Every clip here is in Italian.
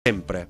sempre.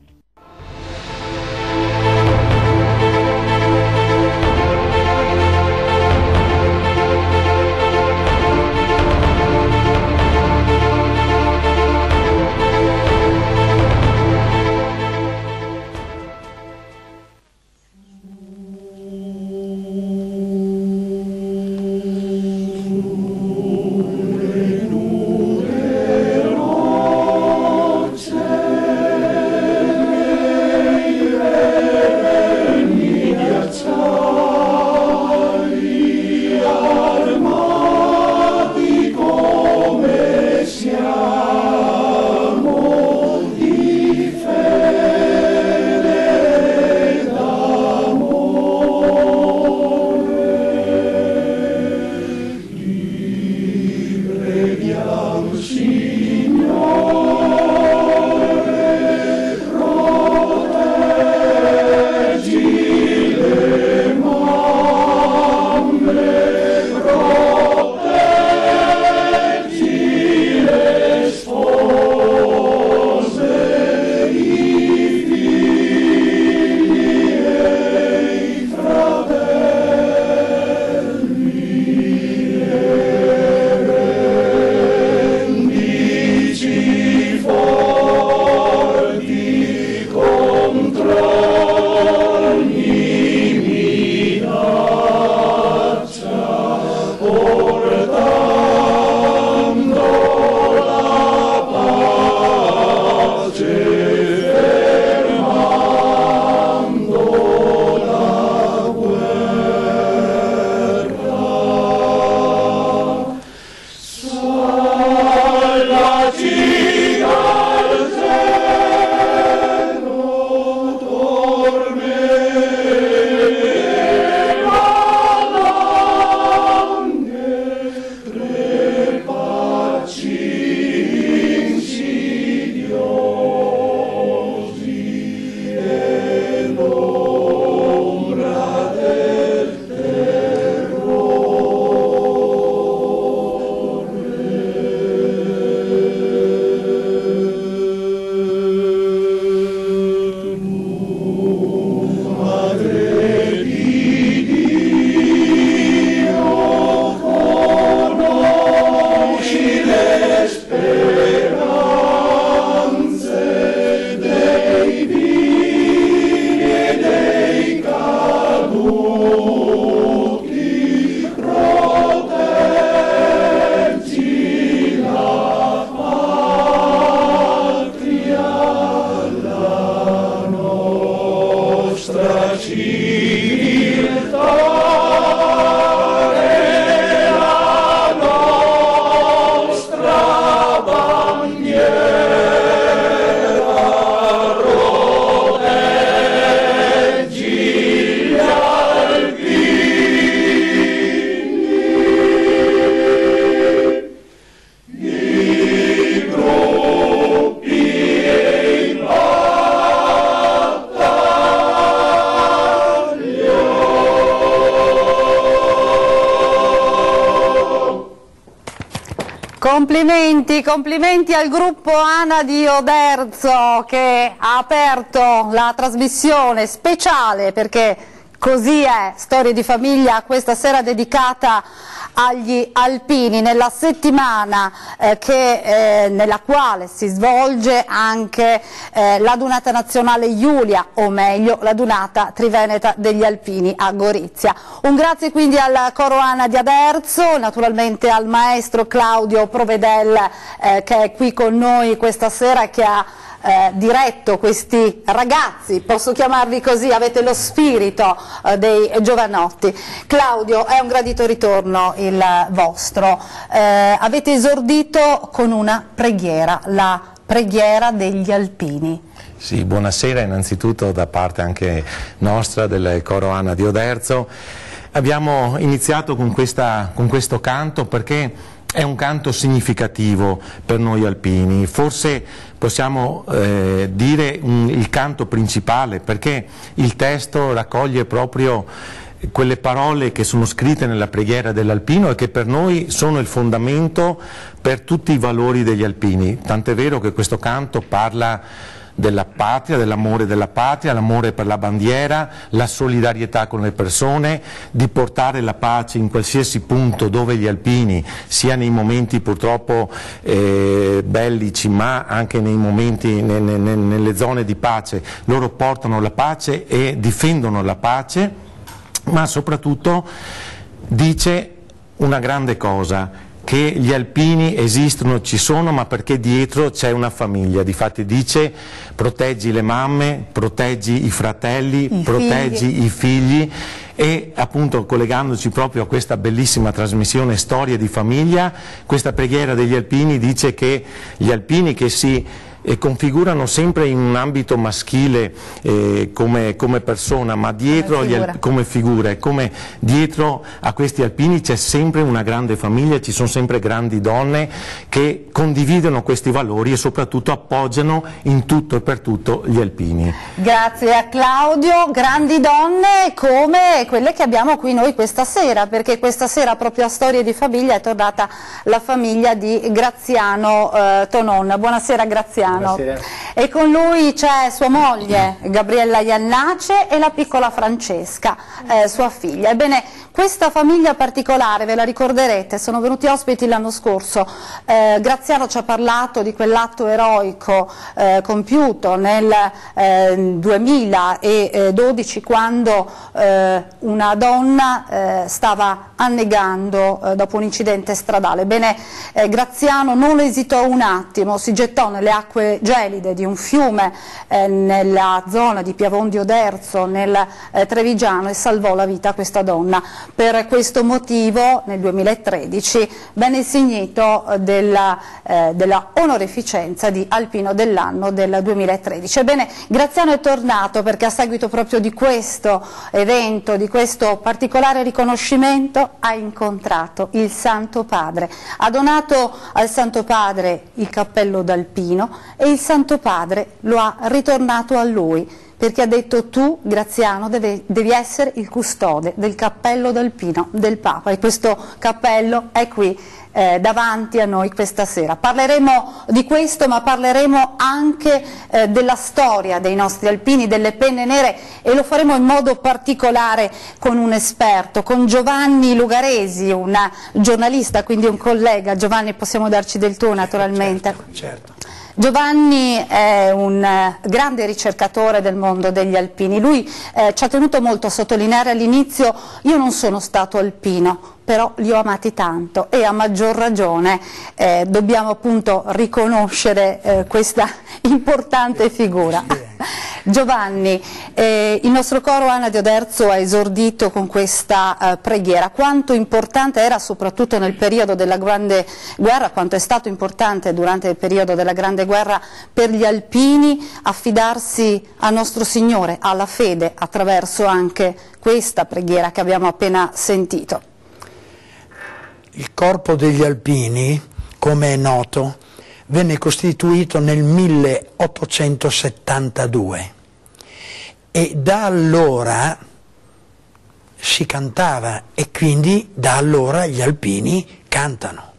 Complimenti al gruppo ANA di Oderzo che ha aperto la trasmissione speciale, perché così è, Storie di Famiglia, questa sera dedicata agli alpini, nella settimana nella quale si svolge anche la Dunata Nazionale Giulia, o meglio la Dunata Triveneta degli Alpini a Gorizia. Un grazie quindi al coro ANA di Aderzo, naturalmente al maestro Claudio Provedel che è qui con noi questa sera e che ha diretto questi ragazzi, posso chiamarvi così, avete lo spirito dei giovanotti. Claudio, è un gradito ritorno il vostro, avete esordito con una preghiera, la preghiera degli alpini. Sì, buonasera innanzitutto da parte anche nostra del coro ANA di Oderzo. Abbiamo iniziato con questo canto perché è un canto significativo per noi alpini, forse possiamo dire il canto principale, perché il testo raccoglie proprio quelle parole che sono scritte nella preghiera dell'alpino e che per noi sono il fondamento per tutti i valori degli alpini, tant'è vero che questo canto parla della patria, dell'amore della patria, l'amore per la bandiera, la solidarietà con le persone, di portare la pace in qualsiasi punto dove gli alpini, sia nei momenti purtroppo bellici, ma anche nei momenti, nelle zone di pace, loro portano la pace e difendono la pace, ma soprattutto dice una grande cosa, che gli alpini esistono, ci sono, ma perché dietro c'è una famiglia. Difatti dice: proteggi le mamme, proteggi i fratelli, proteggi i figli. E appunto, collegandoci proprio a questa bellissima trasmissione Storie di famiglia, questa preghiera degli alpini dice che gli alpini che si configurano sempre in un ambito maschile come persona, ma dietro come figure, come dietro a questi alpini c'è sempre una grande famiglia, ci sono sempre grandi donne che condividono questi valori e soprattutto appoggiano in tutto e per tutto gli alpini. Grazie a Claudio, grandi donne come quelle che abbiamo qui noi questa sera, perché questa sera proprio a Storie di famiglia è tornata la famiglia di Graziano Tonon. Buonasera Graziano. Buonasera. E con lui c'è sua moglie Gabriella Iannace e la piccola Francesca, sua figlia. Ebbene, questa famiglia particolare, ve la ricorderete, sono venuti ospiti l'anno scorso. Graziano ci ha parlato di quell'atto eroico compiuto nel 2012, quando una donna stava annegando dopo un incidente stradale. Ebbene, Graziano non esitò un attimo, si gettò nelle acque gelide di un fiume nella zona di Piavon Oderzo, nel Trevigiano, e salvò la vita a questa donna. Per questo motivo nel 2013 venne insignito della onorificenza di Alpino dell'anno del 2013. Ebbene, Graziano è tornato perché a seguito proprio di questo evento, di questo particolare riconoscimento, ha incontrato il Santo Padre. Ha donato al Santo Padre il cappello d'alpino e il Santo Padre lo ha ritornato a lui, perché ha detto: tu, Graziano, devi essere il custode del cappello d'alpino del Papa, e questo cappello è qui davanti a noi questa sera. Parleremo di questo, ma parleremo anche della storia dei nostri alpini, delle penne nere, e lo faremo in modo particolare con un esperto, con Giovanni Lugaresi, un giornalista, quindi un collega. Giovanni, possiamo darci del tuo naturalmente? Certo. Giovanni è un grande ricercatore del mondo degli alpini. Lui ci ha tenuto molto a sottolineare all'inizio: io non sono stato alpino, però li ho amati tanto, e a maggior ragione dobbiamo appunto riconoscere questa importante figura. Giovanni, il nostro coro Ana di Oderzo ha esordito con questa preghiera. Quanto importante era, soprattutto nel periodo della Grande Guerra, quanto è stato importante durante il periodo della Grande Guerra per gli alpini affidarsi al nostro Signore, alla fede, attraverso anche questa preghiera che abbiamo appena sentito. Il corpo degli alpini, come è noto, venne costituito nel 1872 e da allora si cantava, e quindi da allora gli alpini cantano.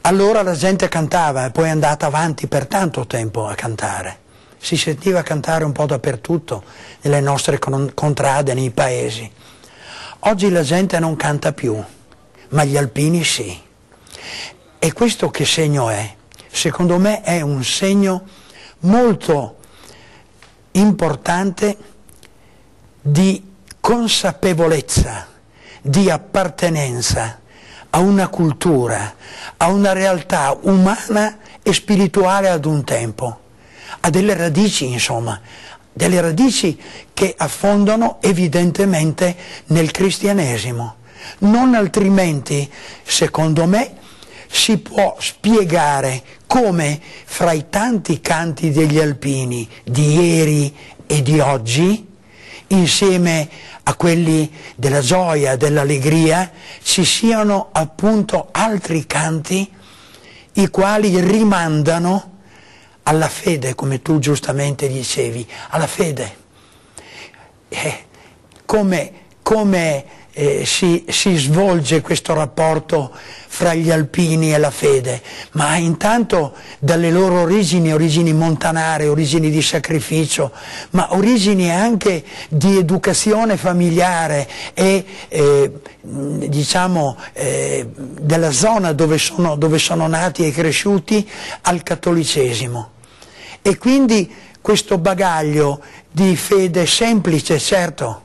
Allora la gente cantava e poi è andata avanti per tanto tempo a cantare. Si sentiva cantare un po' dappertutto, nelle nostre contrade, nei paesi. Oggi la gente non canta più, ma gli alpini sì. E questo che segno è? Secondo me è un segno molto importante di consapevolezza, di appartenenza a una cultura, a una realtà umana e spirituale ad un tempo, a delle radici, insomma, delle radici che affondano evidentemente nel cristianesimo. Non altrimenti, secondo me, si può spiegare come fra i tanti canti degli alpini di ieri e di oggi, insieme a quelli della gioia, dell'allegria, ci siano appunto altri canti i quali rimandano alla fede, come tu giustamente dicevi, alla fede. Come si svolge questo rapporto fra gli alpini e la fede, ma intanto dalle loro origini montanare, origini di sacrificio, ma origini anche di educazione familiare e diciamo della zona dove sono nati e cresciuti al cattolicesimo. E quindi questo bagaglio di fede semplice, certo,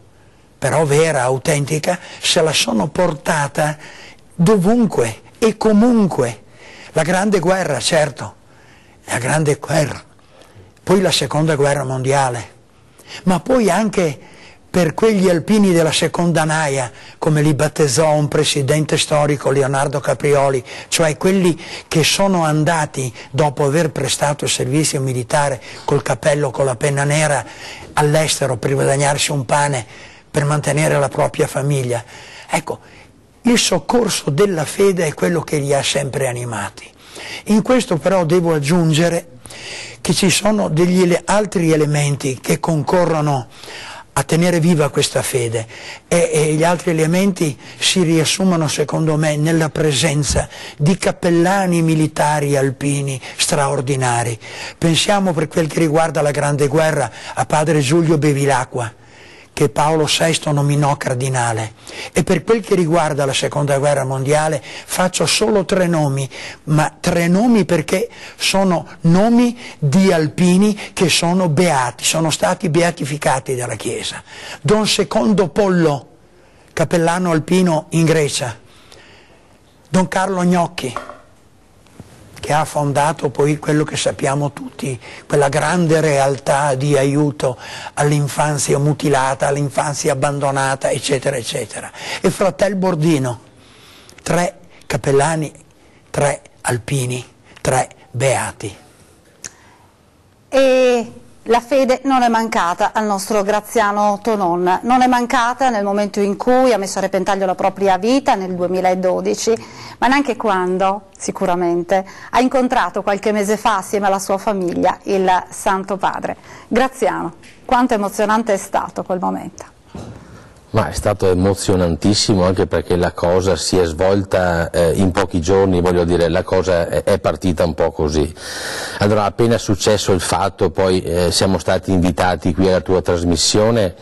però vera, autentica, se la sono portata dovunque e comunque. La Grande Guerra, certo, la Grande Guerra, poi la Seconda Guerra Mondiale, ma poi anche per quegli alpini della seconda naia, come li battezzò un presidente storico, Leonardo Caprioli, cioè quelli che sono andati dopo aver prestato il servizio militare col cappello, con la penna nera, all'estero per guadagnarsi un pane, per mantenere la propria famiglia. Ecco, il soccorso della fede è quello che li ha sempre animati. In questo però devo aggiungere che ci sono degli altri elementi che concorrono a tenere viva questa fede e gli altri elementi si riassumono secondo me nella presenza di cappellani militari alpini straordinari. Pensiamo, per quel che riguarda la Grande Guerra, a padre Giulio Bevilacqua, che Paolo VI nominò cardinale, e per quel che riguarda la Seconda Guerra Mondiale faccio solo 3 nomi, ma 3 nomi perché sono nomi di alpini che sono beati, sono stati beatificati dalla Chiesa. Don Secondo Pollo, cappellano alpino in Grecia, Don Carlo Gnocchi, che ha fondato poi quello che sappiamo tutti, quella grande realtà di aiuto all'infanzia mutilata, all'infanzia abbandonata, eccetera, eccetera. E Fratel Bordino, 3 cappellani, 3 alpini, 3 beati. E la fede non è mancata al nostro Graziano Tonon, non è mancata nel momento in cui ha messo a repentaglio la propria vita nel 2012, ma neanche quando, sicuramente, ha incontrato qualche mese fa assieme alla sua famiglia il Santo Padre. Graziano, quanto emozionante è stato quel momento? Ma è stato emozionantissimo, anche perché la cosa si è svolta in pochi giorni, voglio dire, la cosa è partita un po' così. Allora, appena successo il fatto, poi siamo stati invitati qui alla tua trasmissione,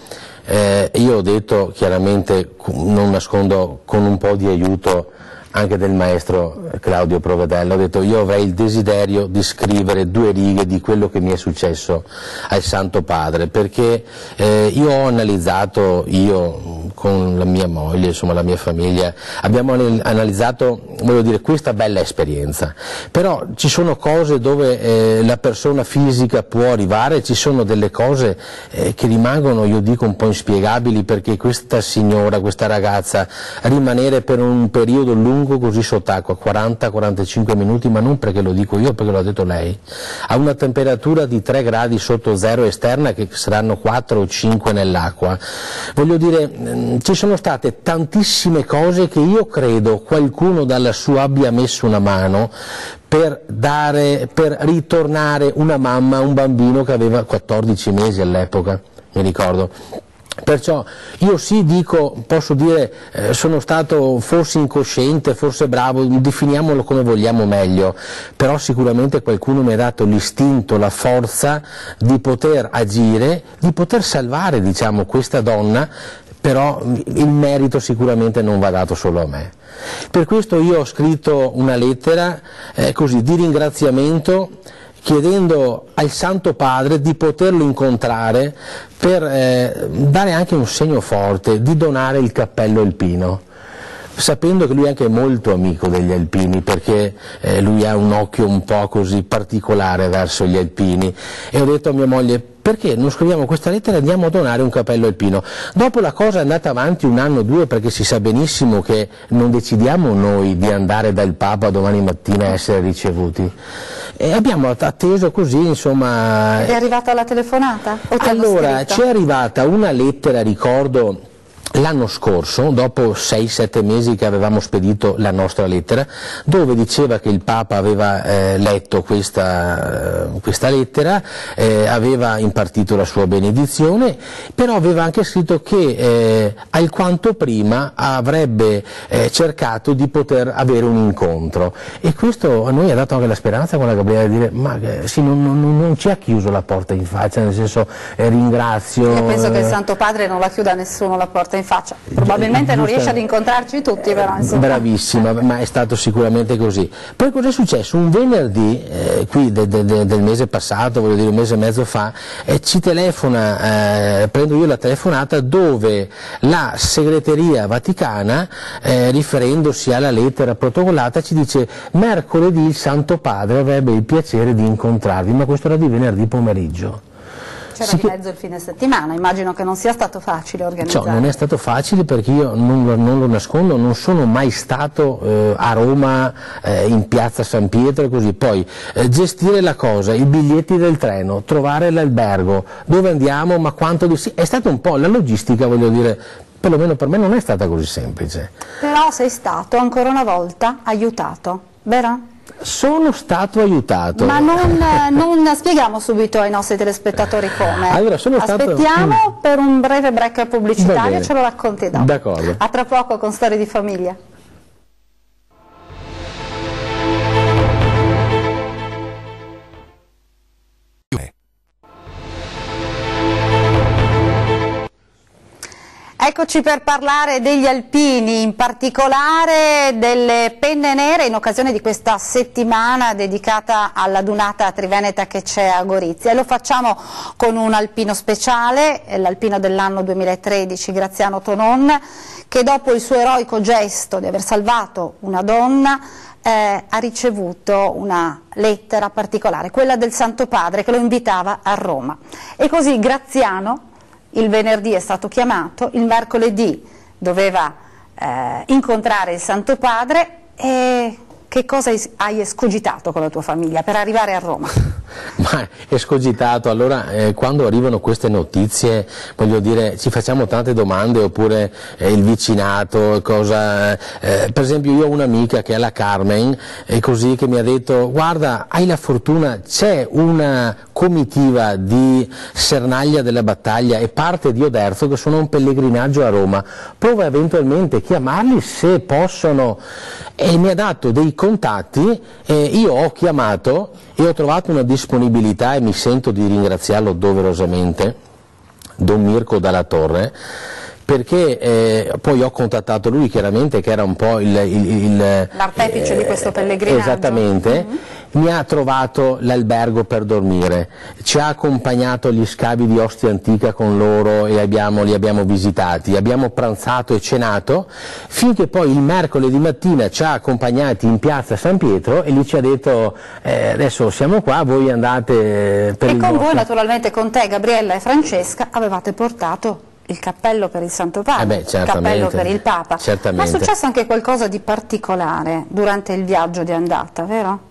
io ho detto chiaramente, non nascondo, con un po' di aiuto anche del maestro Claudio Provedella, ho detto: io avrei il desiderio di scrivere 2 righe di quello che mi è successo al Santo Padre, perché io ho analizzato, io con la mia moglie, insomma la mia famiglia, abbiamo analizzato, voglio dire, questa bella esperienza, però ci sono cose dove la persona fisica può arrivare, ci sono delle cose che rimangono, io dico, un po' inspiegabili, perché questa signora, questa ragazza, rimanere per un periodo lungo così sott'acqua, 40-45 minuti, ma non perché lo dico io, perché l'ha detto lei, a una temperatura di 3 gradi sotto zero esterna, che saranno 4 o 5 nell'acqua, voglio dire, ci sono state tantissime cose che io credo qualcuno dalla sua abbia messo una mano per ritornare una mamma a un bambino che aveva 14 mesi all'epoca, mi ricordo. Perciò io sì dico, posso dire, sono stato forse incosciente, forse bravo, definiamolo come vogliamo meglio, però sicuramente qualcuno mi ha dato l'istinto, la forza di poter agire, di poter salvare, diciamo, questa donna, però il merito sicuramente non va dato solo a me. Per questo io ho scritto una lettera così di ringraziamento, chiedendo al Santo Padre di poterlo incontrare per dare anche un segno forte, di donare il cappello alpino, sapendo che lui è anche molto amico degli alpini, perché lui ha un occhio un po' così particolare verso gli alpini, e ho detto a mia moglie: perché non scriviamo questa lettera e andiamo a donare un cappello alpino? Dopo la cosa è andata avanti 1 anno o 2, perché si sa benissimo che non decidiamo noi di andare dal Papa domani mattina a essere ricevuti, e abbiamo atteso così, insomma. È arrivata la telefonata? Allora, ci è arrivata una lettera, ricordo, l'anno scorso, dopo 6-7 mesi che avevamo spedito la nostra lettera, dove diceva che il Papa aveva letto questa lettera, aveva impartito la sua benedizione, però aveva anche scritto che alquanto prima avrebbe cercato di poter avere un incontro, e questo a noi ha dato anche la speranza con la Gabriella di dire ma sì, non ci ha chiuso la porta in faccia, nel senso ringrazio. Io penso che il Santo Padre non la chiuda a nessuno la porta in faccia, probabilmente non riesce ad incontrarci tutti, però insomma. Bravissima, ma è stato sicuramente così. Poi cosa è successo? Un venerdì, qui del mese passato, voglio dire un mese e mezzo fa, ci telefona, prendo io la telefonata, dove la segreteria vaticana, riferendosi alla lettera protocollata, ci dice: mercoledì il Santo Padre avrebbe il piacere di incontrarvi, ma questo era di venerdì pomeriggio. C'era di mezzo il fine settimana, immagino che non sia stato facile organizzare. Cioè, non è stato facile, perché io non lo nascondo, non sono mai stato a Roma, in piazza San Pietro e così. Poi gestire la cosa, i biglietti del treno, trovare l'albergo, dove andiamo, ma quanto è stato un po' la logistica, voglio dire, perlomeno per me non è stata così semplice. Però sei stato ancora una volta aiutato, vero? Sono stato aiutato. Ma non spieghiamo subito ai nostri telespettatori come. Allora, aspettiamo per un breve break pubblicitario, ce lo racconti dopo. D'accordo. A tra poco con Storie di Famiglia. Eccoci per parlare degli alpini, in particolare delle penne nere, in occasione di questa settimana dedicata alla Dunata Triveneta che c'è a Gorizia, e lo facciamo con un alpino speciale, l'alpino dell'anno 2013, Graziano Tonon, che dopo il suo eroico gesto di aver salvato una donna ha ricevuto una lettera particolare, quella del Santo Padre che lo invitava a Roma, e così Graziano il venerdì è stato chiamato, il mercoledì doveva incontrare il Santo Padre. E che cosa hai escogitato con la tua famiglia per arrivare a Roma? Ma escogitato, allora quando arrivano queste notizie, voglio dire, ci facciamo tante domande, oppure il vicinato, cosa, per esempio io ho un'amica che è la Carmen, così, che mi ha detto: guarda, hai la fortuna, c'è una comitiva di Sernaglia della Battaglia e parte di Oderzo che sono un pellegrinaggio a Roma, prova eventualmente a chiamarli se possono, e mi ha dato dei contatti, io ho chiamato e ho trovato una disponibilità, e mi sento di ringraziarlo doverosamente, Don Mirko Dalla Torre, perché poi ho contattato lui, chiaramente, che era un po' l'artefice di questo pellegrinaggio. Esattamente. Mi ha trovato l'albergo per dormire, ci ha accompagnato agli scavi di Ostia Antica con loro e li abbiamo visitati, abbiamo pranzato e cenato, finché poi il mercoledì mattina ci ha accompagnati in piazza San Pietro e lì ci ha detto: adesso siamo qua, voi andate per il vostro... E con voi, naturalmente, con te, Gabriella e Francesca, avevate portato il cappello per il Santo Padre, il cappello per il Papa. Certamente. Ma è successo anche qualcosa di particolare durante il viaggio di andata, vero?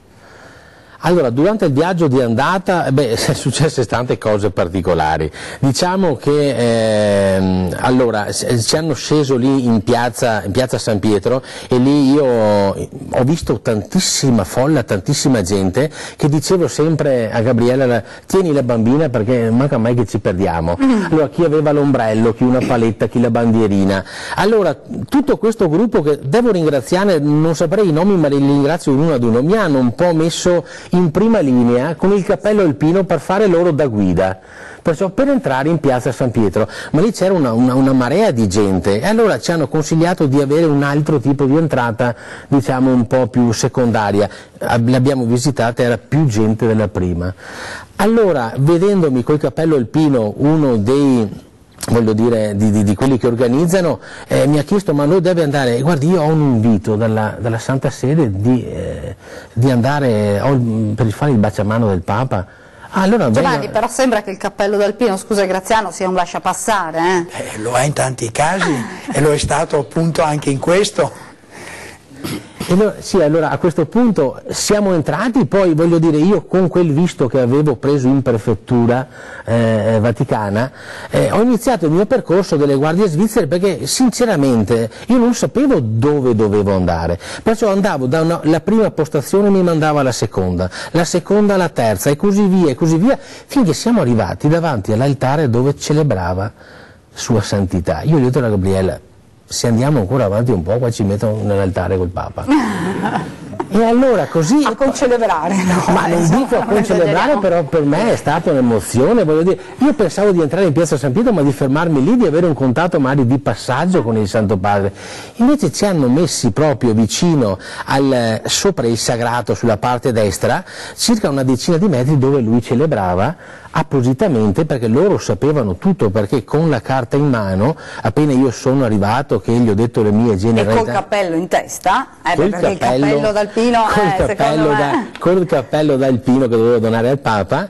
Allora, durante il viaggio di andata, sono successe tante cose particolari. Diciamo che allora ci hanno sceso lì in piazza San Pietro, e lì io ho visto tantissima folla, tantissima gente, che dicevo sempre a Gabriella: tieni la bambina perché manca mai che ci perdiamo. Allora, chi aveva l'ombrello, chi una paletta, chi la bandierina. Allora, tutto questo gruppo, che devo ringraziare, non saprei i nomi ma li ringrazio uno ad uno, mi hanno un po' messo in prima linea con il cappello alpino per fare loro da guida, perciò per entrare in piazza San Pietro, ma lì c'era una marea di gente, e allora ci hanno consigliato di avere un altro tipo di entrata, diciamo un po' più secondaria. L'abbiamo visitata, era più gente della prima. Allora, vedendomi col cappello alpino, uno dei, voglio dire, di quelli che organizzano, mi ha chiesto: ma noi deve andare, guardi, io ho un invito dalla Santa Sede di andare per fare il baciamano del Papa. Allora, Giovanni, però sembra che il cappello d'alpino, scusa Graziano, sia un lasciapassare. Lo è in tanti casi e lo è stato appunto anche in questo. Sì, allora a questo punto siamo entrati, poi voglio dire, io con quel visto che avevo preso in prefettura vaticana ho iniziato il mio percorso delle guardie svizzere, perché sinceramente io non sapevo dove dovevo andare, perciò andavo la prima postazione mi mandava alla seconda alla terza e così via, finché siamo arrivati davanti all'altare dove celebrava Sua Santità. Io gli ho detto alla Gabriella: se andiamo ancora avanti un po', qua ci mettono nell'altare col Papa. E allora così... A concelebrare, no? Ma non dico a concelebrare, però per me è stata un'emozione, voglio dire, io pensavo di entrare in Piazza San Pietro, ma di fermarmi lì, di avere un contatto magari di passaggio con il Santo Padre. Invece ci hanno messi proprio vicino sopra il sagrato, sulla parte destra, circa una decina di metri, dove lui celebrava appositamente, perché loro sapevano tutto, perché con la carta in mano, appena io sono arrivato, che gli ho detto le mie generalità... E col cappello in testa? Perché il cappello d'alpino, secondo me... Col cappello d'alpino che dovevo donare al Papa,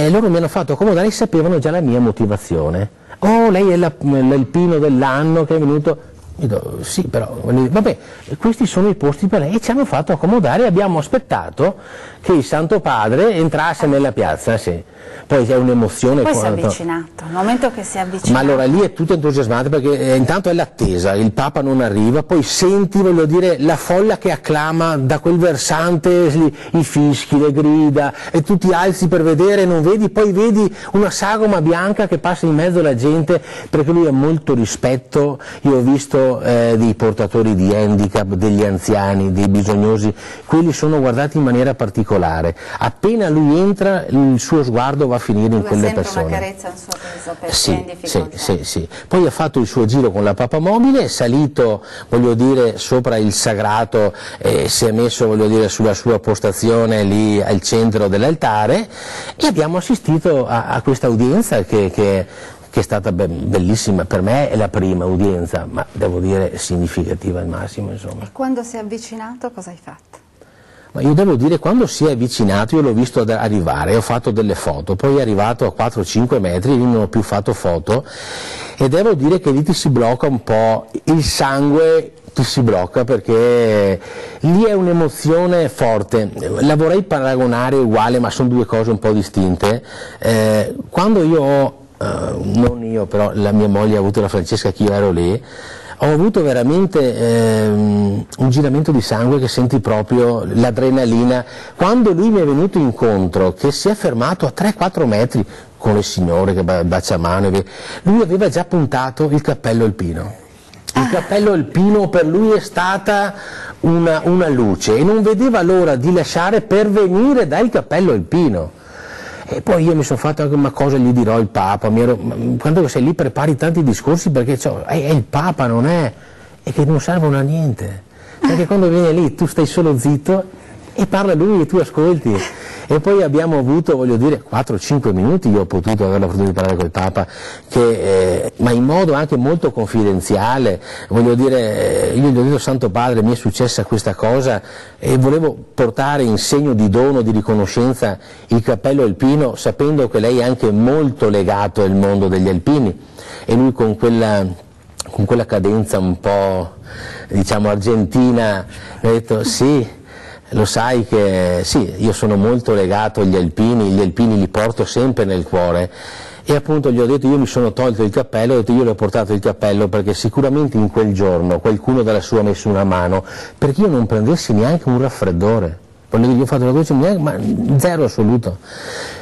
loro mi hanno fatto accomodare e sapevano già la mia motivazione. Oh, lei è l'alpino dell'anno che è venuto... Io dico, sì, però, vabbè, questi sono i posti per lei, e ci hanno fatto accomodare e abbiamo aspettato che il Santo Padre entrasse nella piazza, sì. Poi c'è un'emozione. Poi si è avvicinato, il momento che si è avvicinato. Ma allora lì è tutto entusiasmante, perché intanto è l'attesa, il Papa non arriva, poi senti, voglio dire, la folla che acclama da quel versante, i fischi, le grida, e tu ti alzi per vedere, non vedi, poi vedi una sagoma bianca che passa in mezzo alla gente, perché lui ha molto rispetto. Io ho visto dei portatori di handicap, degli anziani, dei bisognosi, quelli sono guardati in maniera particolare. Appena lui entra, il suo sguardo va a finire in quelle persone. Una carezza, un sorriso per chi è in difficoltà. Sì. Poi ha fatto il suo giro con la papamobile, è salito, voglio dire, sopra il sagrato, si è messo, voglio dire, sulla sua postazione lì al centro dell'altare, e abbiamo assistito a questa udienza che è stata bellissima. Per me è la prima udienza, ma devo dire significativa al massimo, insomma. E quando si è avvicinato cosa hai fatto? Ma io devo dire, quando si è avvicinato, io l'ho visto arrivare, ho fatto delle foto, poi è arrivato a 4-5 metri, lì non ho più fatto foto, e devo dire che lì ti si blocca un po', il sangue ti si blocca, perché lì è un'emozione forte. La vorrei paragonare uguale, ma sono due cose un po' distinte. Quando io ho, non io, però la mia moglie ha avuto la Francesca, che io ero lì, ho avuto veramente un giramento di sangue, che senti proprio l'adrenalina. Quando lui mi è venuto incontro, che si è fermato a 3-4 metri con le signore che bacia mano, lui aveva già puntato il cappello alpino. Il cappello alpino per lui è stata una luce, e non vedeva l'ora di lasciare per venire dal cappello alpino. E poi io mi sono fatto anche una cosa, gli dirò il Papa, quando sei lì prepari tanti discorsi, perché è il Papa, non è, e che non servono a niente, perché quando viene lì tu stai solo zitto e parla lui e tu ascolti. E poi abbiamo avuto, voglio dire, 4-5 minuti, io ho potuto avere la fortuna di parlare col Papa, ma in modo anche molto confidenziale. Voglio dire, io gli ho detto: Santo Padre, mi è successa questa cosa e volevo portare in segno di dono, di riconoscenza, il cappello alpino, sapendo che lei è anche molto legato al mondo degli alpini. E lui con quella cadenza un po', diciamo, argentina, mi ha detto: sì, lo sai che sì, io sono molto legato agli alpini, gli alpini li porto sempre nel cuore. E appunto gli ho detto: io mi sono tolto il cappello, ho detto: io le ho portato il cappello perché sicuramente in quel giorno qualcuno dalla sua ha messo una mano, perché io non prendessi neanche un raffreddore. Io ho fatto una cosa, ma zero assoluto.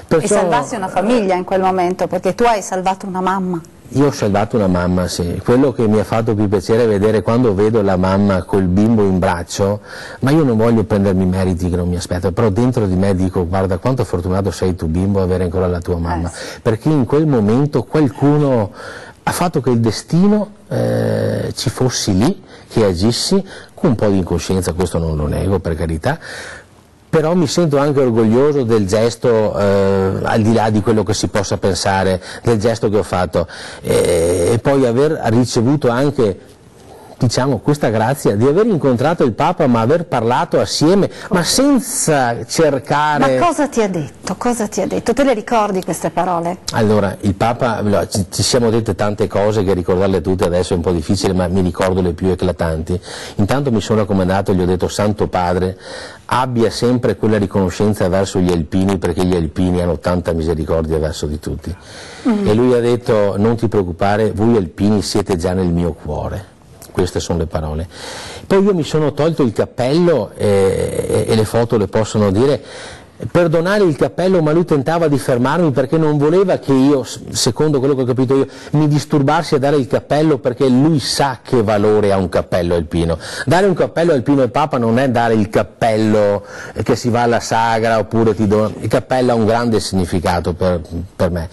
Perciò... E salvassi una famiglia in quel momento, perché tu hai salvato una mamma. Io ho salvato una mamma, sì. Quello che mi ha fatto più piacere è vedere quando vedo la mamma col bimbo in braccio, ma io non voglio prendermi meriti che non mi aspettano, però dentro di me dico: guarda quanto fortunato sei tu bimbo, avere ancora la tua mamma, perché in quel momento qualcuno ha fatto che il destino ci fossi lì, che agissi con un po' di incoscienza, questo non lo nego, per carità. Però mi sento anche orgoglioso del gesto, al di là di quello che si possa pensare, del gesto che ho fatto, e poi aver ricevuto anche diciamo, questa grazia di aver incontrato il Papa, ma aver parlato assieme, ma senza cercare... Ma cosa ti ha detto? Cosa ti ha detto? Te le ricordi queste parole? Allora, il Papa, ci siamo dette tante cose che ricordarle tutte adesso è un po' difficile, ma mi ricordo le più eclatanti. Intanto mi sono raccomandato e gli ho detto: Santo Padre, abbia sempre quella riconoscenza verso gli alpini, perché gli alpini hanno tanta misericordia verso di tutti. E lui ha detto: non ti preoccupare, voi alpini siete già nel mio cuore. Queste sono le parole. Poi io mi sono tolto il cappello e le foto le possono dire, per donare il cappello, ma lui tentava di fermarmi perché non voleva che io, secondo quello che ho capito io, mi disturbassi a dare il cappello, perché lui sa che valore ha un cappello alpino. Dare un cappello alpino al Papa non è dare il cappello che si va alla sagra, oppure il cappello ha un grande significato per me.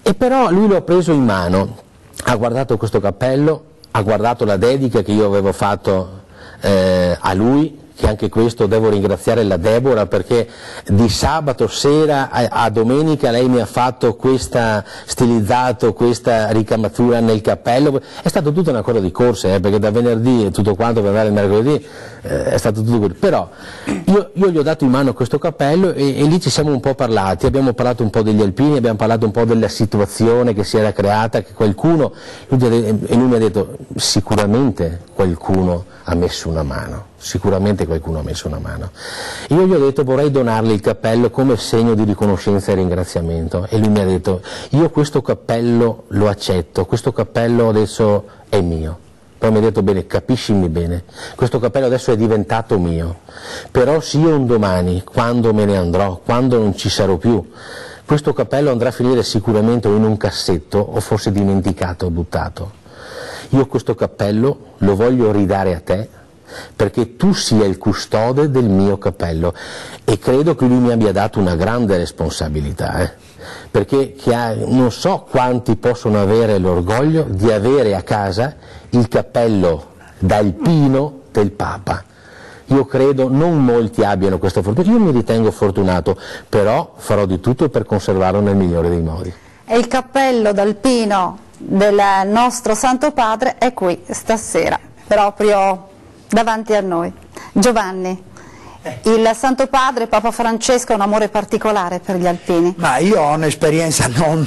E però lui lo ha preso in mano, ha guardato questo cappello, ha guardato la dedica che io avevo fatto a lui, che anche questo devo ringraziare la Deborah, perché di sabato sera a domenica lei mi ha fatto questa stilizzato, questa ricamatura nel cappello. È stato tutta una cosa di corsa, perché da venerdì e tutto quanto per andare il mercoledì è stato tutto così. Però io gli ho dato in mano questo cappello e lì ci siamo un po' parlati, abbiamo parlato un po' degli alpini, abbiamo parlato un po' della situazione che si era creata, che qualcuno, e lui mi ha detto: sicuramente qualcuno ha messo una mano, sicuramente qualcuno ha messo una mano. Io gli ho detto: vorrei donarle il cappello come segno di riconoscenza e ringraziamento, e lui mi ha detto: io questo cappello lo accetto, questo cappello adesso è mio. Poi mi ha detto: bene, capiscimi bene, questo cappello adesso è diventato mio, però se io un domani, quando me ne andrò, quando non ci sarò più, questo cappello andrà a finire sicuramente o in un cassetto o forse dimenticato o buttato. Io questo cappello lo voglio ridare a te, perché tu sia il custode del mio cappello, e credo che lui mi abbia dato una grande responsabilità, perché non so quanti possono avere l'orgoglio di avere a casa il cappello d'alpino del Papa. Io credo non molti abbiano questa fortuna, io mi ritengo fortunato, però farò di tutto per conservarlo nel migliore dei modi. E il cappello d'alpino del nostro Santo Padre è qui stasera, proprio davanti a noi. Giovanni, il Santo Padre, Papa Francesco, ha un amore particolare per gli alpini? Ma io ho un'esperienza non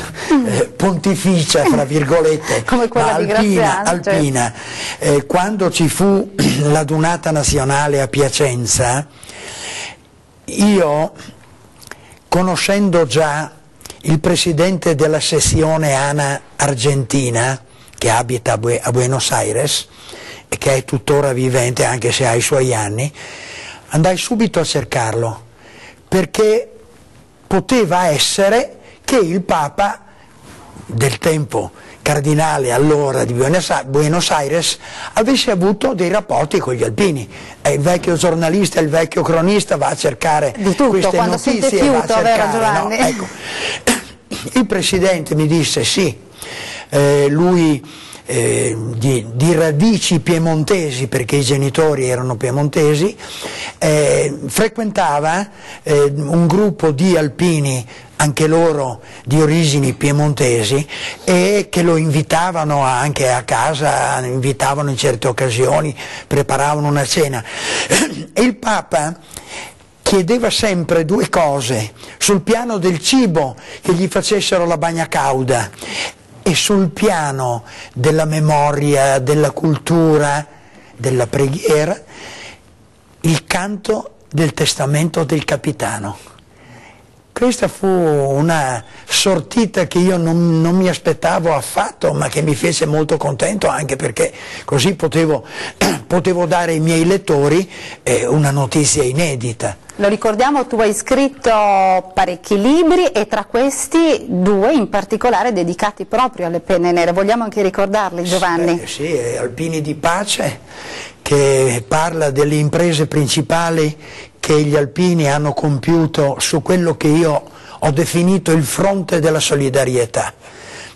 pontificia, fra virgolette, come quella ma di Graziano, alpina. Quando ci fu la Dunata Nazionale a Piacenza, io, conoscendo già il presidente della sezione ANA Argentina, che abita a Buenos Aires e che è tuttora vivente anche se ha i suoi anni, andai subito a cercarlo, perché poteva essere che il Papa del tempo cardinale allora di Buenos Aires avesse avuto dei rapporti con gli alpini. Il vecchio giornalista, il vecchio cronista va a cercare di tutto, queste notizie e va a cercare, no? Ecco. Il presidente mi disse sì, lui di radici piemontesi, perché i genitori erano piemontesi, frequentava un gruppo di alpini, anche loro di origini piemontesi, e che lo invitavano anche a casa, invitavano in certe occasioni, preparavano una cena. E il Papa chiedeva sempre due cose: sul piano del cibo, che gli facessero la bagna cauda, e sul piano della memoria, della cultura, della preghiera, il canto del testamento del capitano. Questa fu una sortita che io non mi aspettavo affatto, ma che mi fece molto contento, anche perché così potevo dare ai miei lettori una notizia inedita. Lo ricordiamo, tu hai scritto parecchi libri e tra questi due in particolare dedicati proprio alle penne nere. Vogliamo anche ricordarli, Giovanni? Sì, Alpini di Pace, che parla delle imprese principali che gli alpini hanno compiuto su quello che io ho definito il fronte della solidarietà.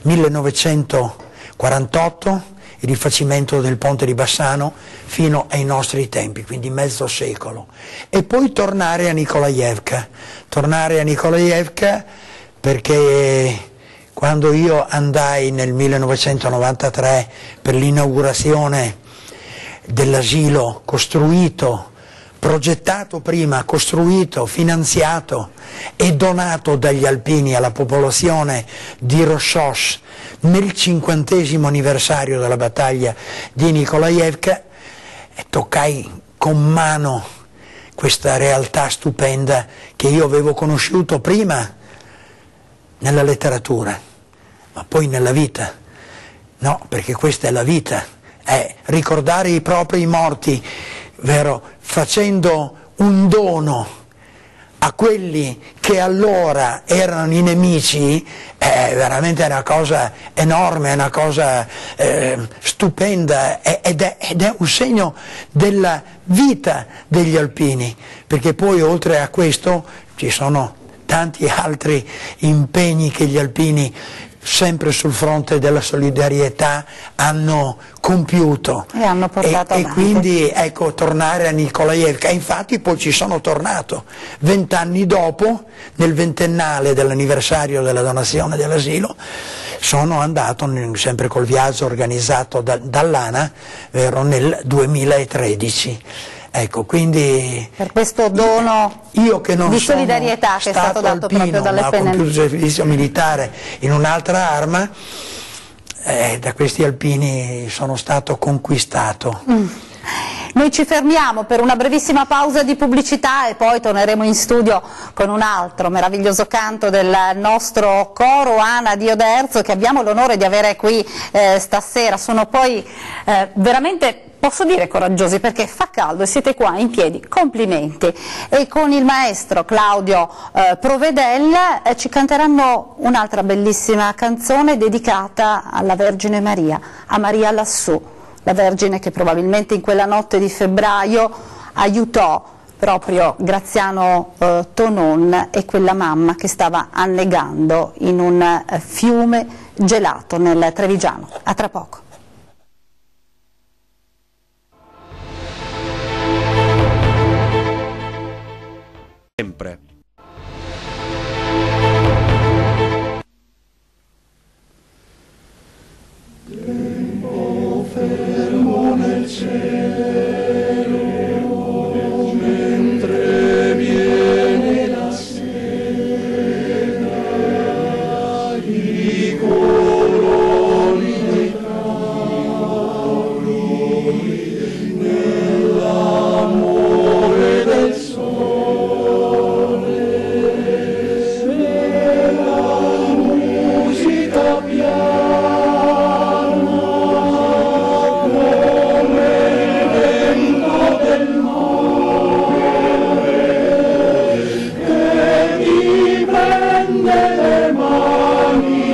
1948, il rifacimento del ponte di Bassano fino ai nostri tempi, quindi mezzo secolo. E poi tornare a Nikolajevka perché quando io andai nel 1993 per l'inaugurazione dell'asilo costruito, progettato prima, costruito, finanziato e donato dagli alpini alla popolazione di Rossos nel 50° anniversario della battaglia di Nikolaevka, e toccai con mano questa realtà stupenda che io avevo conosciuto prima nella letteratura, ma poi nella vita. No, perché questa è la vita, è ricordare i propri morti, vero? Facendo un dono a quelli che allora erano i nemici, è veramente una cosa enorme, è una cosa stupenda, ed è un segno della vita degli alpini, perché poi oltre a questo ci sono tanti altri impegni che gli alpini, sempre sul fronte della solidarietà, hanno compiuto e hanno portato e quindi ecco, tornare a Nikolaevka, e infatti poi ci sono tornato 20 anni dopo, nel ventennale dell'anniversario della donazione dell'asilo, sono andato sempre col viaggio organizzato dall'ANA, vero, nel 2013. Ecco, quindi per questo dono io che non di sono solidarietà che è stato dato alpino, proprio dalle ma ho compiuto il servizio militare in un'altra arma, da questi alpini sono stato conquistato. Noi ci fermiamo per una brevissima pausa di pubblicità e poi torneremo in studio con un altro meraviglioso canto del nostro coro Ana di Oderzo, che abbiamo l'onore di avere qui stasera. Sono poi veramente, posso dire, coraggiosi, perché fa caldo e siete qua in piedi, complimenti. E con il maestro Claudio Provedel ci canteranno un'altra bellissima canzone dedicata alla Vergine Maria, a Maria lassù, la Vergine che probabilmente in quella notte di febbraio aiutò proprio Graziano Tonon e quella mamma che stava annegando in un fiume gelato nel Trevigiano. A tra poco. Sempre. Tempo fermo nel cielo, mentre viene la sera, i colori dei cauri, nell'amore del sole, nella musica piana. Le mani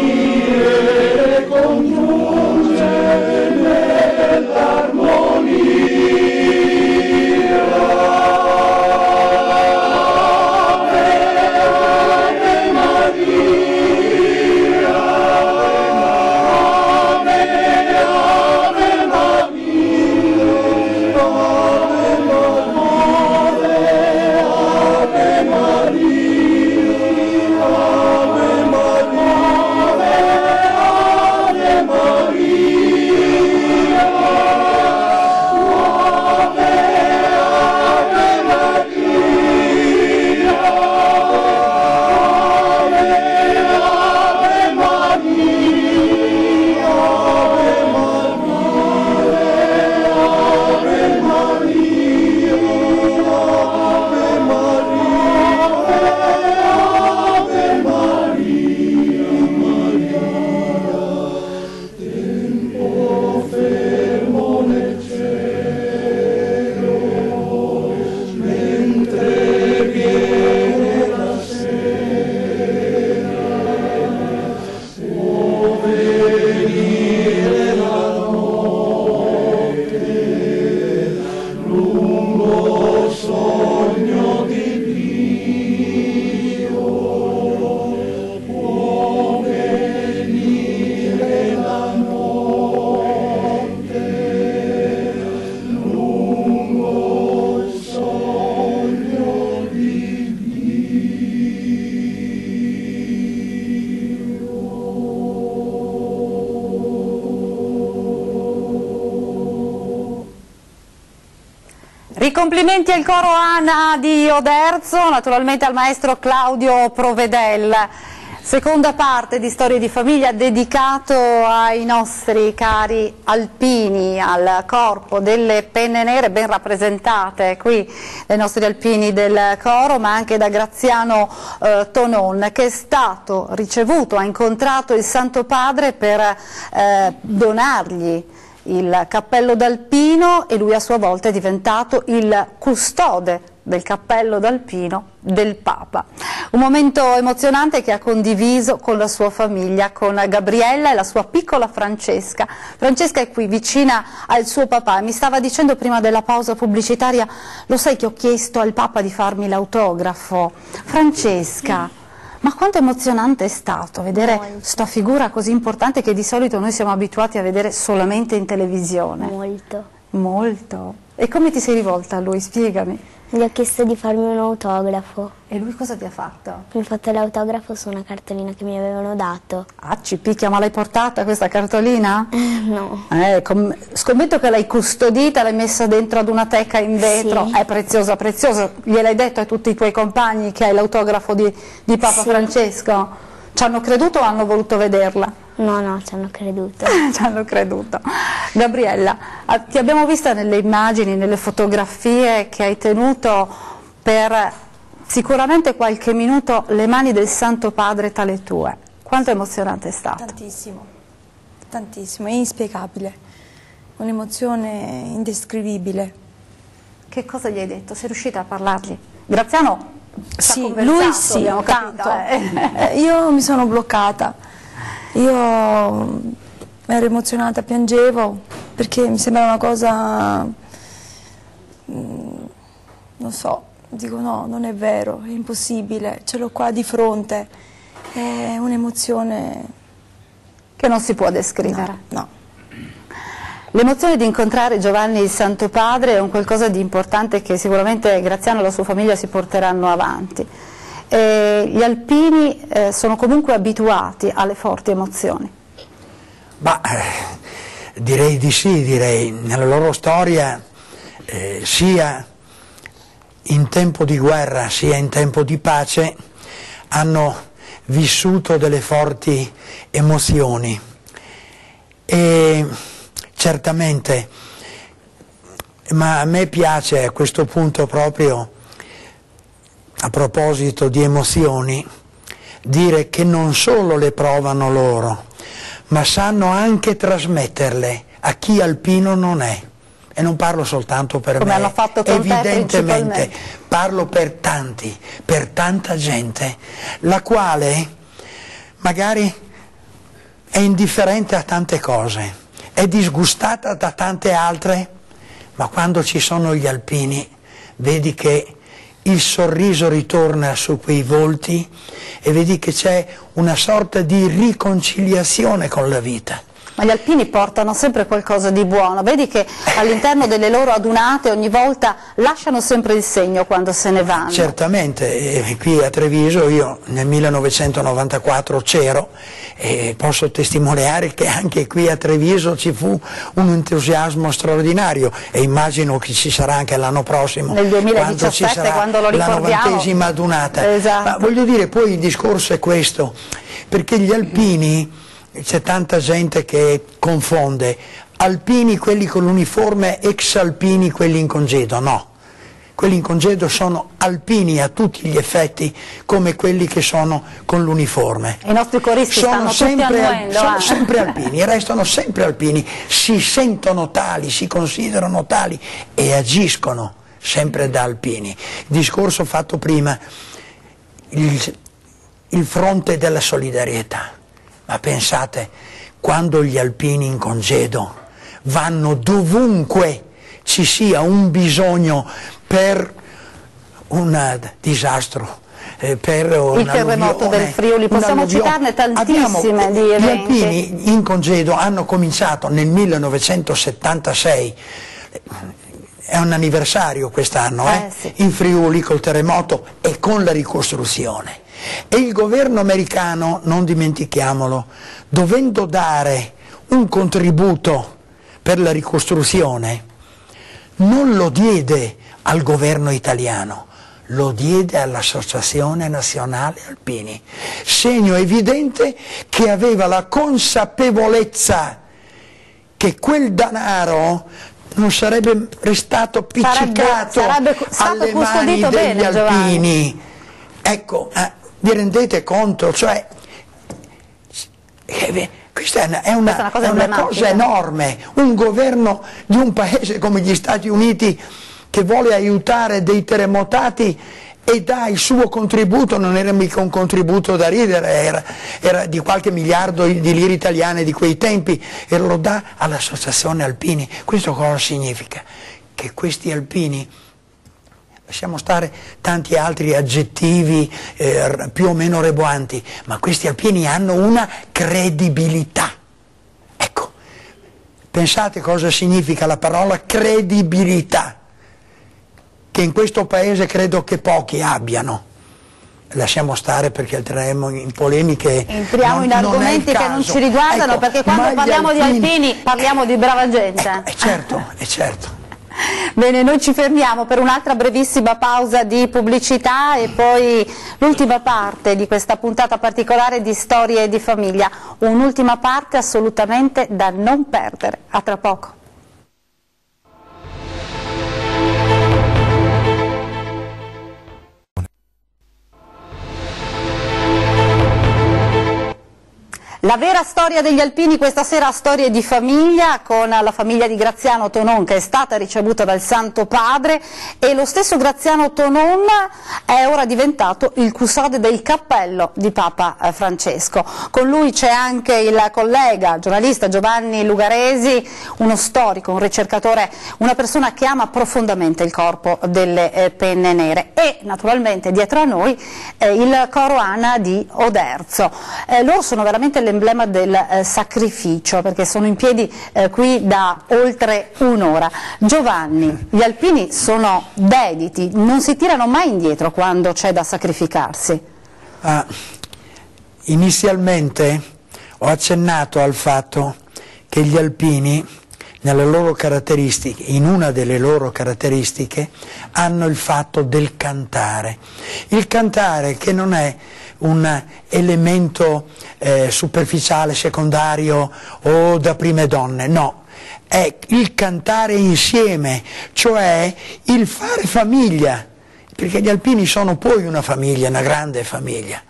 I complimenti al coro Ana di Oderzo, naturalmente al maestro Claudio Provedel. Seconda parte di Storie di Famiglia dedicato ai nostri cari alpini, al corpo delle penne nere ben rappresentate qui dai nostri alpini del coro, ma anche da Graziano Tonon, che è stato ricevuto, ha incontrato il Santo Padre per donargli il cappello d'alpino e lui a sua volta è diventato il custode del cappello d'alpino del Papa. Un momento emozionante che ha condiviso con la sua famiglia, con Gabriella e la sua piccola Francesca. Francesca è qui vicina al suo papà e mi stava dicendo prima della pausa pubblicitaria: lo sai che ho chiesto al Papa di farmi l'autografo? Francesca, ma quanto emozionante è stato vedere sta figura così importante che di solito noi siamo abituati a vedere solamente in televisione. Molto. Molto. E come ti sei rivolta a lui? Spiegami. Gli ho chiesto di farmi un autografo. E lui cosa ti ha fatto? Mi ha fatto l'autografo su una cartolina che mi avevano dato. Ah, ci picchia, ma l'hai portata questa cartolina? No. Scommetto che l'hai custodita, l'hai messa dentro ad una teca in vetro. Sì. È preziosa, preziosa. Gliel'hai detto a tutti i tuoi compagni che hai l'autografo di Papa Sì. Francesco? Ci hanno creduto o hanno voluto vederla? No, ci hanno creduto. Ci hanno creduto. Gabriella, ti abbiamo vista nelle immagini, nelle fotografie che hai tenuto per sicuramente qualche minuto le mani del Santo Padre tale tue. Quanto emozionante è stato? Tantissimo, tantissimo, è inspiegabile, un'emozione indescrivibile. Che cosa gli hai detto? Sei riuscita a parlargli? Graziano? Sì, lui sì, abbiamo capito, tanto. Io mi sono bloccata, io ero emozionata, piangevo perché mi sembrava una cosa, non so, dico no, non è vero, è impossibile, ce l'ho qua di fronte, è un'emozione che non si può descrivere. No. L'emozione di incontrare Giovanni il Santo Padre è un qualcosa di importante che sicuramente Graziano e la sua famiglia si porteranno avanti. Gli alpini sono comunque abituati alle forti emozioni. Ma direi di sì, direi. Nella loro storia, sia in tempo di guerra sia in tempo di pace, hanno vissuto delle forti emozioni. E certamente, ma a me piace a questo punto proprio, a proposito di emozioni, dire che non solo le provano loro, ma sanno anche trasmetterle a chi alpino non è. E non parlo soltanto per come me, hanno fatto con evidentemente, parlo per tanti, per tanta gente, la quale magari è indifferente a tante cose, è disgustata da tante altre, ma quando ci sono gli alpini vedi che il sorriso ritorna su quei volti e vedi che c'è una sorta di riconciliazione con la vita. Ma gli alpini portano sempre qualcosa di buono, vedi che all'interno delle loro adunate ogni volta lasciano sempre il segno quando se ne vanno. Certamente, qui a Treviso io nel 1994 c'ero e posso testimoniare che anche qui a Treviso ci fu un entusiasmo straordinario e immagino che ci sarà anche l'anno prossimo, nel 2017, quando ci sarà quando lo ricordiamo, la 90ª adunata. Esatto. Ma voglio dire, poi il discorso è questo, perché gli alpini, c'è tanta gente che confonde alpini quelli con l'uniforme, ex alpini quelli in congedo, no. Quelli in congedo sono alpini a tutti gli effetti come quelli che sono con l'uniforme. I nostri coristi sono sono sempre alpini, restano sempre alpini, si sentono tali, si considerano tali e agiscono sempre da alpini. Il discorso fatto prima, il fronte della solidarietà. Ma pensate, quando gli alpini in congedo vanno dovunque ci sia un bisogno per un disastro, per il terremoto del Friuli, possiamo citarne tantissime di eventi. Gli alpini in congedo hanno cominciato nel 1976, è un anniversario quest'anno, sì. In Friuli col terremoto e con la ricostruzione. E il governo americano, non dimentichiamolo, dovendo dare un contributo per la ricostruzione, non lo diede al governo italiano, lo diede all'Associazione Nazionale Alpini, segno evidente che aveva la consapevolezza che quel denaro non sarebbe restato appiccicato alle mani degli alpini. Giovanni. Ecco, vi rendete conto? Cioè, questa è una cosa enorme. Un governo di un paese come gli Stati Uniti che vuole aiutare dei terremotati e dà il suo contributo, non era mica un contributo da ridere, era di qualche miliardo di lire italiane di quei tempi, e lo dà all'Associazione Alpini. Questo cosa significa? Che questi alpini, lasciamo stare tanti altri aggettivi più o meno reboanti, ma questi alpini hanno una credibilità. Ecco, pensate cosa significa la parola credibilità, che in questo paese credo che pochi abbiano. Lasciamo stare perché entreremo in polemiche. Entriamo in argomenti che non ci riguardano, ecco, perché quando parliamo di alpini parliamo di brava gente. Ecco, certo, è certo. Bene, noi ci fermiamo per un'altra brevissima pausa di pubblicità e poi l'ultima parte di questa puntata particolare di Storie di Famiglia, un'ultima parte assolutamente da non perdere. A tra poco. La vera storia degli alpini questa sera, storie di famiglia, con la famiglia di Graziano Tonon che è stata ricevuta dal Santo Padre, e lo stesso Graziano Tonon è ora diventato il custode del cappello di Papa Francesco. Con lui c'è anche il collega, giornalista Giovanni Lugaresi, uno storico, un ricercatore, una persona che ama profondamente il corpo delle penne nere, e naturalmente dietro a noi il coro Anna di Oderzo. Loro sono veramente l'emblema del sacrificio, perché sono in piedi qui da oltre un'ora. Giovanni, gli alpini sono dediti, non si tirano mai indietro quando c'è da sacrificarsi. Inizialmente ho accennato al fatto che gli alpini, nelle loro caratteristiche, in una delle loro caratteristiche, hanno il fatto del cantare. Il cantare che non è un elemento superficiale, secondario o da prime donne, no, è il cantare insieme, cioè il fare famiglia, perché gli alpini sono poi una famiglia, una grande famiglia,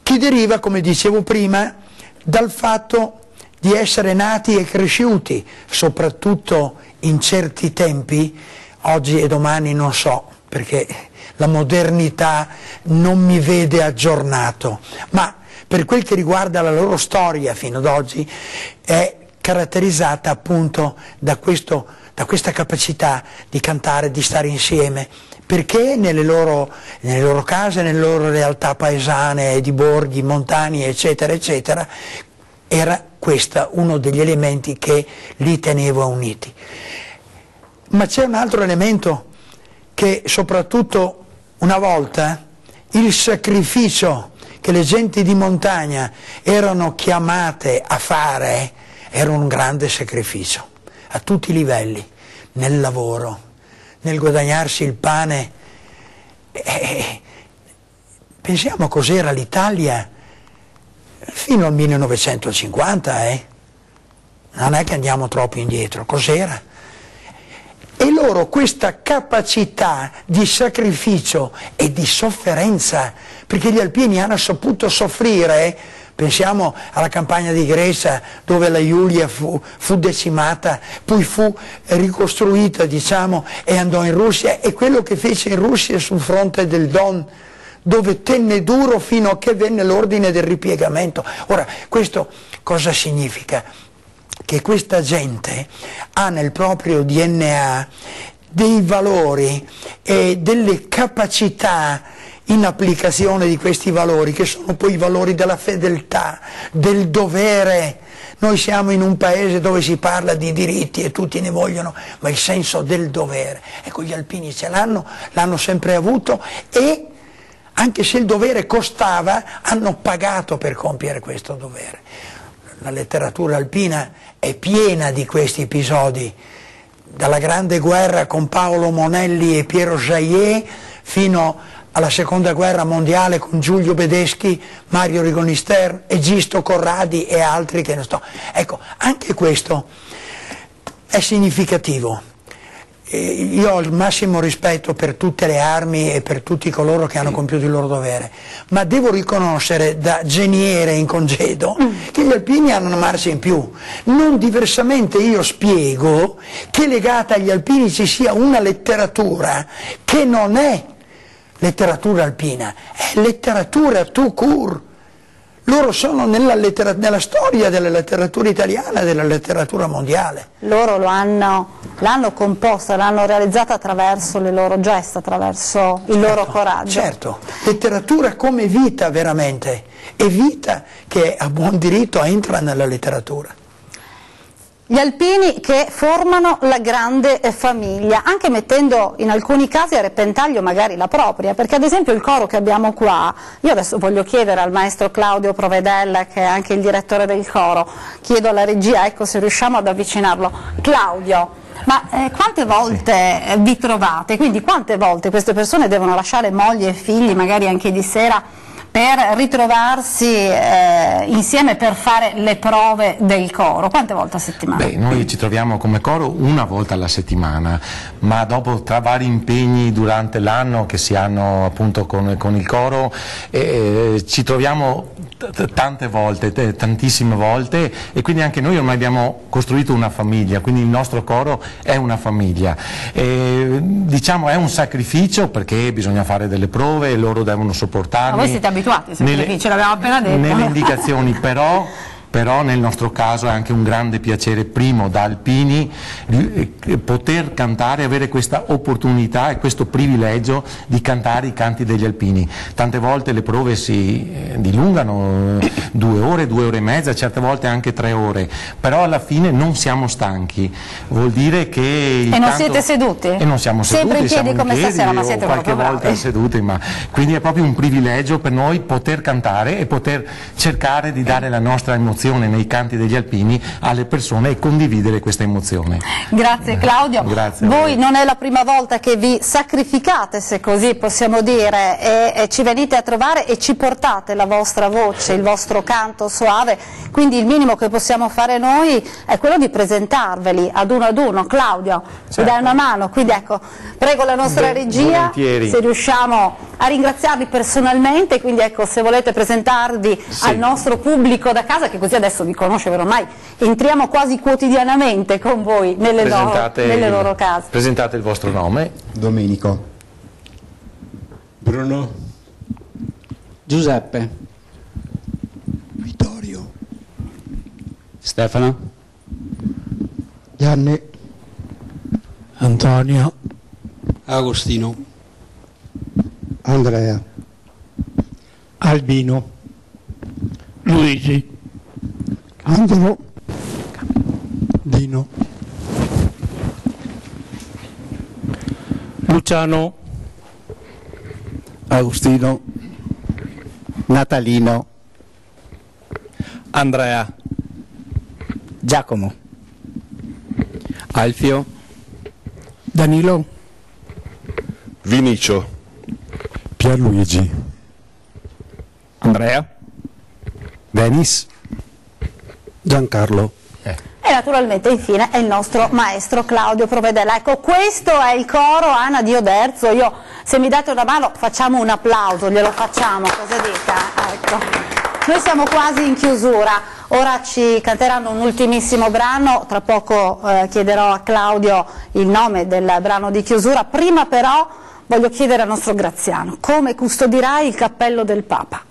che deriva, come dicevo prima, dal fatto di essere nati e cresciuti, soprattutto in certi tempi, oggi e domani non so, perché la modernità non mi vede aggiornato, ma per quel che riguarda la loro storia fino ad oggi è caratterizzata appunto da questa capacità di cantare, di stare insieme, perché nelle loro case, nelle loro realtà paesane, di borghi, montani, eccetera, eccetera, era questo uno degli elementi che li teneva uniti. Ma c'è un altro elemento che soprattutto una volta il sacrificio che le genti di montagna erano chiamate a fare era un grande sacrificio, a tutti i livelli, nel lavoro, nel guadagnarsi il pane. Pensiamo cos'era l'Italia fino al 1950, non è che andiamo troppo indietro, cos'era? E loro questa capacità di sacrificio e di sofferenza, perché gli alpini hanno saputo soffrire, pensiamo alla campagna di Grecia dove la Giulia fu decimata, poi fu ricostruita, diciamo, e andò in Russia, e quello che fece in Russia sul fronte del Don, dove tenne duro fino a che venne l'ordine del ripiegamento. Ora, questo cosa significa? Che questa gente ha nel proprio DNA dei valori e delle capacità in applicazione di questi valori, che sono poi i valori della fedeltà, del dovere. Noi siamo in un paese dove si parla di diritti e tutti ne vogliono, ma il senso del dovere, ecco, gli alpini ce l'hanno sempre avuto, e anche se il dovere costava, hanno pagato per compiere questo dovere. La letteratura alpina è piena di questi episodi, dalla Grande Guerra con Paolo Monelli e Piero Jaillet fino alla Seconda Guerra Mondiale con Giulio Bedeschi, Mario Rigonister, Egisto Corradi e altri che ne sto. Ecco, anche questo è significativo. Io ho il massimo rispetto per tutte le armi e per tutti coloro che hanno compiuto il loro dovere, ma devo riconoscere da geniere in congedo che gli alpini hanno una marcia in più. Non diversamente io spiego che legata agli alpini ci sia una letteratura che non è letteratura alpina, è letteratura tout court. Loro sono nella storia della letteratura italiana e della letteratura mondiale. Loro l'hanno composta, l'hanno realizzata attraverso le loro gesta, attraverso il loro coraggio. Certo, letteratura come vita veramente, e vita che a buon diritto entra nella letteratura. Gli alpini che formano la grande famiglia, anche mettendo in alcuni casi a repentaglio magari la propria, perché ad esempio il coro che abbiamo qua, io adesso voglio chiedere al maestro Claudio Provedella, che è anche il direttore del coro, chiedo alla regia, ecco, se riusciamo ad avvicinarlo. Claudio, ma quante volte vi trovate, quindi quante volte queste persone devono lasciare mogli e figli, magari anche di sera, per ritrovarsi insieme per fare le prove del coro? Quante volte a settimana? Beh, noi ci troviamo come coro una volta alla settimana, ma dopo, tra vari impegni durante l'anno che si hanno appunto con il coro, ci troviamo tante volte, tantissime volte, e quindi anche noi ormai abbiamo costruito una famiglia, quindi il nostro coro è una famiglia. Diciamo è un sacrificio perché bisogna fare delle prove e loro devono sopportarli. Ma voi siete abituati ai sacrifici, l'abbiamo appena detto. Nelle indicazioni, però nel nostro caso è anche un grande piacere, primo da alpini, poter cantare, avere questa opportunità e questo privilegio di cantare i canti degli alpini. Tante volte le prove si dilungano 2 ore, 2 ore e mezza, certe volte anche 3 ore, però alla fine non siamo stanchi, vuol dire che il E non siete seduti? E non siamo sempre seduti, in piedi siamo come in piedi, stasera, ma siete qualche proprio volta bravi. seduti, ma quindi è proprio un privilegio per noi poter cantare e poter cercare di dare la nostra emozione nei canti degli alpini alle persone e condividere questa emozione. Grazie Claudio. Grazie. Voi non è la prima volta che vi sacrificate, se così possiamo dire, e ci venite a trovare e ci portate la vostra voce, il vostro canto soave, quindi il minimo che possiamo fare noi è quello di presentarveli ad uno. Claudio, ci dai una mano? Quindi ecco, prego la nostra regia, volentieri, se riusciamo a ringraziarvi personalmente, quindi ecco, se volete presentarvi al nostro pubblico da casa, che così adesso vi conosce ormai, entriamo quasi quotidianamente con voi nelle loro case. Presentate il vostro nome. Domenico. Bruno. Giuseppe. Vittorio. Stefano. Gianni. Antonio. Agostino. Andrea. Albino. Luigi. Angelo. Dino. Luciano. Agostino. Natalino. Andrea. Giacomo. Alfio. Danilo. Vinicio. Pierluigi. Andrea. Denis. Giancarlo. E naturalmente infine è il nostro maestro Claudio Provedella. Ecco, questo è il coro Ana di Oderzo. Io, se mi date una mano, facciamo un applauso, glielo facciamo, cosa dica? Ecco. Noi siamo quasi in chiusura, ora ci canteranno un ultimissimo brano, tra poco chiederò a Claudio il nome del brano di chiusura, prima però voglio chiedere al nostro Graziano, come custodirai il cappello del Papa?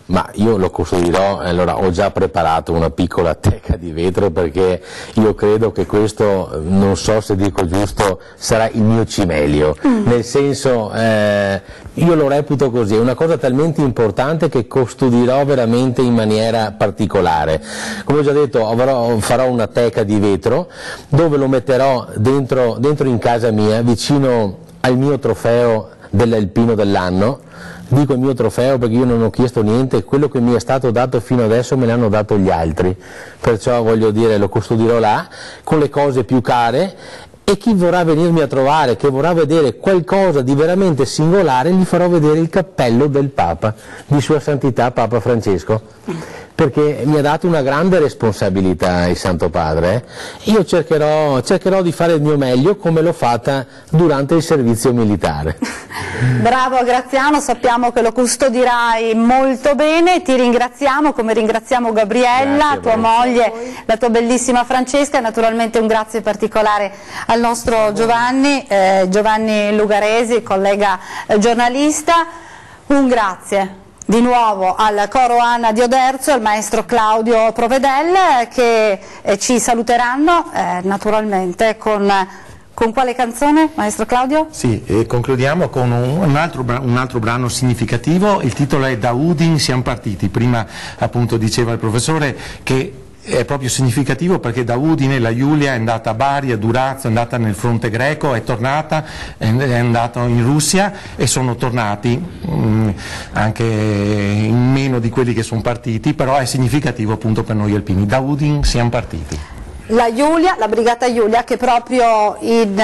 Ma io lo custodirò, allora ho già preparato una piccola teca di vetro, perché io credo che questo, non so se dico giusto, sarà il mio cimelio, nel senso, io lo reputo così, è una cosa talmente importante che custodirò veramente in maniera particolare. Come ho già detto, farò una teca di vetro dove lo metterò dentro in casa mia, vicino al mio trofeo dell'alpino dell'anno. Dico il mio trofeo perché io non ho chiesto niente, quello che mi è stato dato fino adesso me l'hanno dato gli altri, perciò voglio dire lo custodirò là con le cose più care e chi vorrà venirmi a trovare, che vorrà vedere qualcosa di veramente singolare, gli farò vedere il cappello del Papa, di Sua Santità Papa Francesco, perché mi ha dato una grande responsabilità il Santo Padre. Io cercherò di fare il mio meglio, come l'ho fatta durante il servizio militare. Bravo Graziano, sappiamo che lo custodirai molto bene, ti ringraziamo come ringraziamo Gabriella, tua moglie, la tua bellissima Francesca, e naturalmente un grazie particolare al nostro Giovanni Lugaresi, collega giornalista. Un grazie di nuovo al coro Anna di Oderzo e al maestro Claudio Provedel, che ci saluteranno naturalmente con quale canzone, maestro Claudio? Sì, concludiamo con un altro brano significativo. Il titolo è Da Udin siamo partiti. Prima appunto diceva il professore che è proprio significativo perché da Udine la Giulia è andata a Bari, a Durazzo, è andata nel fronte greco, è tornata, è andata in Russia e sono tornati anche in meno di quelli che sono partiti, però è significativo appunto per noi alpini. Da Udine siamo partiti. La Giulia, la Brigata Giulia, che proprio in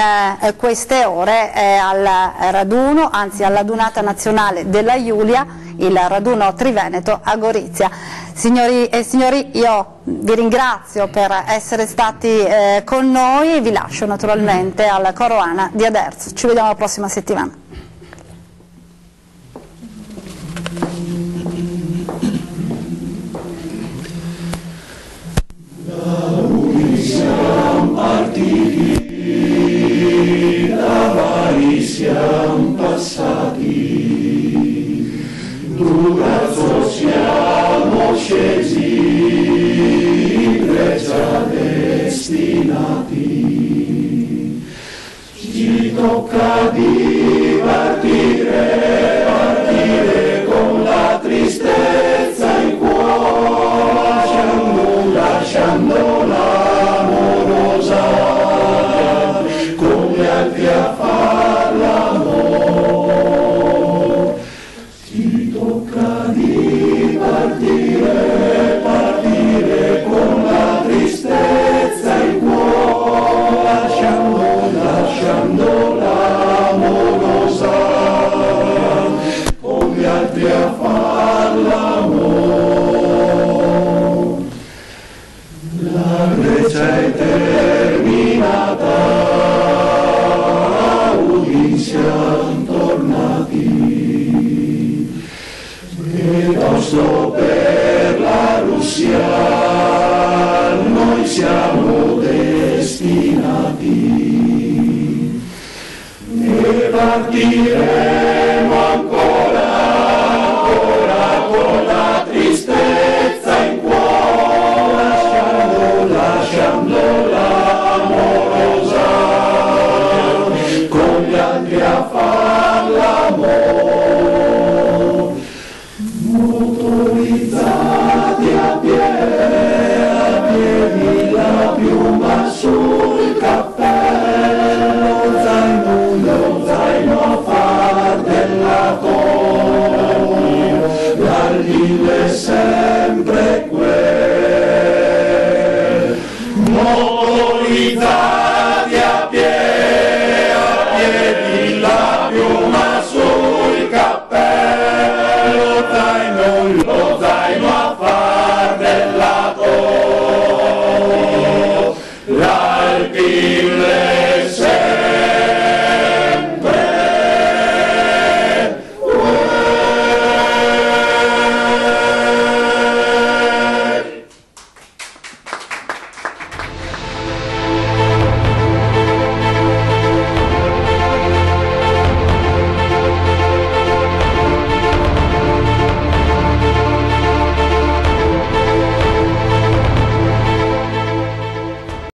queste ore è al raduno, anzi alla Dunata Nazionale della Giulia, il raduno Triveneto a Gorizia. Signori e signori, io vi ringrazio per essere stati con noi, vi lascio naturalmente al coro Ana di Oderzo. Ci vediamo la prossima settimana. Siamo partiti, da vari siamo passati, Durazzo siamo scesi, in Grecia destinati. Ci tocca di partire con la tristezza in cuore, lasciando l'amorosa, come altri a far l'amor. Ci tocca di partire con la tristezza in cuore, lasciando l'amorosa, come altri a far l'amor. La Grecia è terminata, Udin siamo tornati, e tosto per la Russia noi siamo destinati, e partiremo